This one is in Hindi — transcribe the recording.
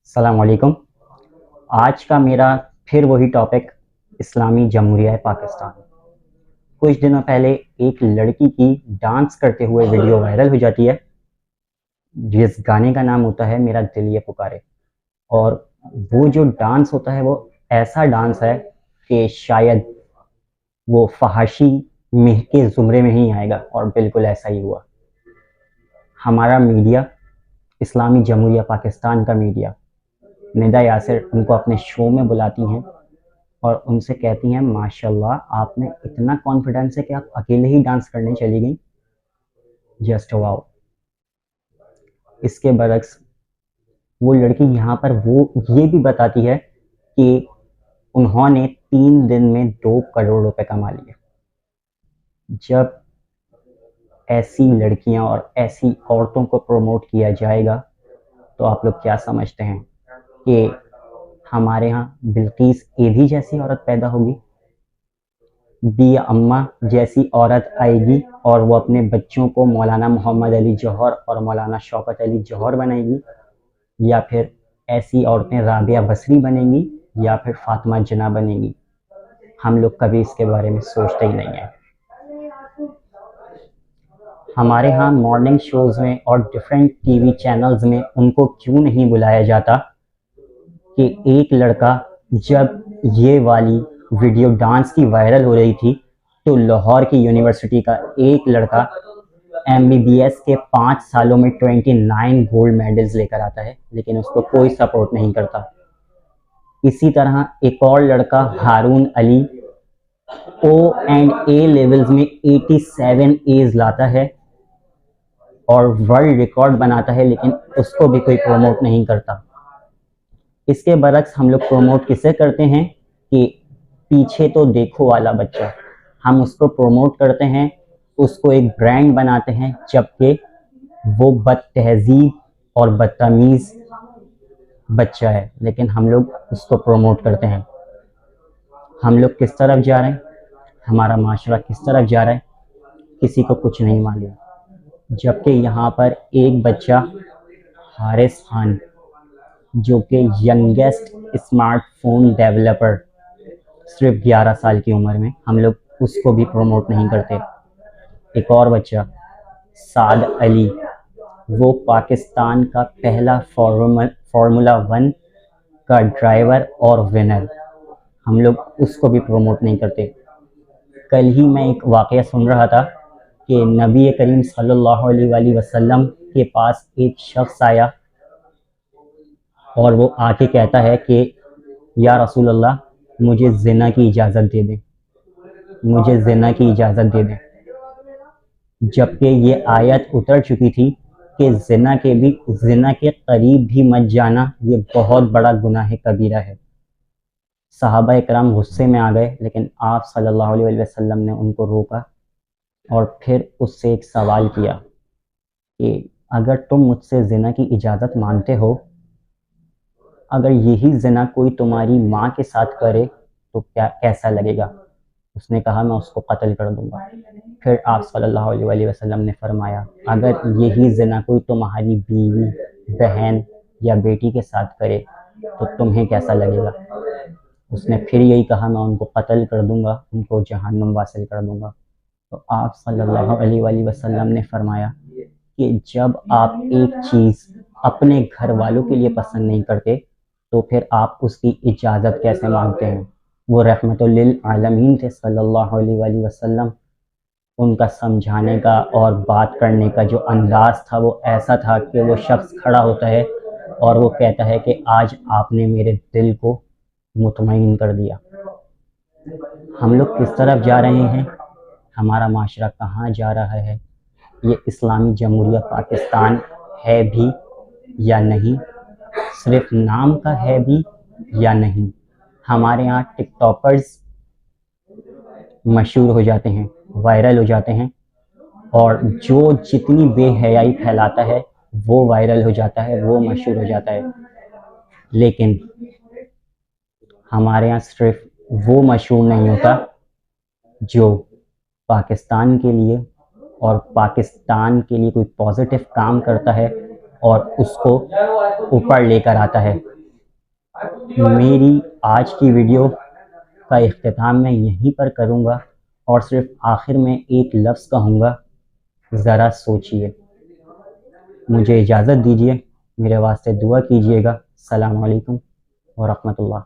अस्सलाम वालेकुम। आज का मेरा फिर वही टॉपिक इस्लामी जमहूरिया पाकिस्तान। कुछ दिनों पहले एक लड़की की डांस करते हुए वीडियो वायरल हो जाती है, जिस गाने का नाम होता है मेरा दिल ये पुकारे। और वो जो डांस होता है वो ऐसा डांस है कि शायद वो फहाशी मिह के ज़ुमरे में ही आएगा, और बिल्कुल ऐसा ही हुआ। हमारा मीडिया, इस्लामी जमहूरिया पाकिस्तान का मीडिया, निदा यासिर उनको अपने शो में बुलाती हैं और उनसे कहती हैं, माशाल्लाह आप में इतना कॉन्फिडेंस है कि आप अकेले ही डांस करने चली गई, जस्ट वाओ। इसके बरक्स वो लड़की यहाँ पर वो ये भी बताती है कि उन्होंने 3 दिन में 2 करोड़ रुपए कमा लिए। जब ऐसी लड़कियां और ऐसी औरतों को प्रमोट किया जाएगा तो आप लोग क्या समझते हैं कि हमारे यहाँ बिल्किस एधी जैसी औरत पैदा होगी, बी अम्मा जैसी औरत आएगी और वो अपने बच्चों को मौलाना मोहम्मद अली जौहर और मौलाना शौकत अली जौहर बनाएगी, या फिर ऐसी औरतें राबिया बसरी बनेंगी, या फिर फातिमा जना बनेगी। हम लोग कभी इसके बारे में सोचते ही नहीं है। हमारे यहाँ मॉर्निंग शोज़ में और डिफरेंट टीवी चैनल्स में उनको क्यों नहीं बुलाया जाता कि एक लड़का, जब ये वाली वीडियो डांस की वायरल हो रही थी तो लाहौर की यूनिवर्सिटी का एक लड़का MBBS के 5 सालों में 29 गोल्ड मेडल्स लेकर आता है, लेकिन उसको कोई सपोर्ट नहीं करता। इसी तरह एक और लड़का हारून अली O&A लेवल्स में 87 A's लाता है और वर्ल्ड रिकॉर्ड बनाता है, लेकिन उसको भी कोई प्रमोट नहीं करता। इसके बरक्स हम लोग प्रमोट किसे करते हैं कि पीछे तो देखो वाला बच्चा, हम उसको प्रमोट करते हैं, उसको एक ब्रांड बनाते हैं, जबकि वो बदतहजीब और बदतमीज़ बच्चा है, लेकिन हम लोग उसको प्रमोट करते हैं। हम लोग किस तरफ जा रहे हैं, हमारा माशरा किस तरफ जा रहा है, किसी को कुछ नहीं मालूम। जबकि यहाँ पर एक बच्चा हारिस खान, जो कि यंगेस्ट स्मार्टफोन डेवलपर, सिर्फ 11 साल की उम्र में, हम लोग उसको भी प्रमोट नहीं करते। एक और बच्चा साद अली, वो पाकिस्तान का पहला फार्मूला 1 का ड्राइवर और विनर, हम लोग उसको भी प्रमोट नहीं करते। कल ही मैं एक वाक़या सुन रहा था कि नबी करीम सल्लल्लाहु अलैहि वसल्लम के पास एक शख्स आया और वो आके कहता है कि या रसूल अल्लाह, मुझे ज़िना की इजाज़त दे दें, मुझे ज़िना की इजाज़त दे दें। जबकि ये आयत उतर चुकी थी कि ज़िना के करीब भी मत जाना, ये बहुत बड़ा गुनाह कबीरा है। सहाबा इकराम गुस्से में आ गए, लेकिन आप सल्लल्लाहु अलैहि वसल्लम ने उनको रोका और फिर उससे एक सवाल किया कि अगर तुम मुझसे ज़िना की इजाज़त मांगते हो, अगर यही ज़िना कोई तुम्हारी माँ के साथ करे तो क्या कैसा लगेगा? उसने कहा, मैं उसको कत्ल कर दूंगा। फिर आप सल्लल्लाहु अलैहि वसल्लम ने फरमाया, अगर यही ज़िना कोई तुम्हारी बीवी, बहन या बेटी के साथ करे तो तुम्हें कैसा लगेगा? उसने फिर यही कहा, मैं उनको कत्ल कर दूंगा, उनको जहन्नुम वासिल कर दूंगा। तो आप सल्लल्लाहु अलैहि वसल्लम ने फरमाया कि जब आप एक चीज़ अपने घर वालों के लिए पसंद नहीं करते तो फिर आप उसकी इजाज़त कैसे मांगते हैं? वो रहमतुल लिल आलमीन थे सल्लल्लाहु अलैहि वसल्लम। उनका समझाने का और बात करने का जो अंदाज़ था वो ऐसा था कि वो शख्स खड़ा होता है और वो कहता है कि आज आपने मेरे दिल को मुतमईन कर दिया। हम लोग किस तरफ जा रहे हैं, हमारा माशरा कहाँ जा रहा है, ये इस्लामी जमहूरिया पाकिस्तान है भी या नहीं, सिर्फ नाम का है भी या नहीं। हमारे यहाँ टिकटॉकर्स मशहूर हो जाते हैं, वायरल हो जाते हैं, और जो जितनी बेहयाई फैलाता है वो वायरल हो जाता है, वो मशहूर हो जाता है। लेकिन हमारे यहाँ सिर्फ वो मशहूर नहीं होता जो पाकिस्तान के लिए और पाकिस्तान के लिए कोई पॉजिटिव काम करता है और उसको ऊपर लेकर आता है। मेरी आज की वीडियो का इख्तिताम मैं यहीं पर करूँगा और सिर्फ आखिर में एक लफ्ज़ कहूँगा, ज़रा सोचिए। मुझे इजाज़त दीजिए, मेरे वास्ते दुआ कीजिएगा। अस्सलामु अलैकुम व रहमतुल्लाह।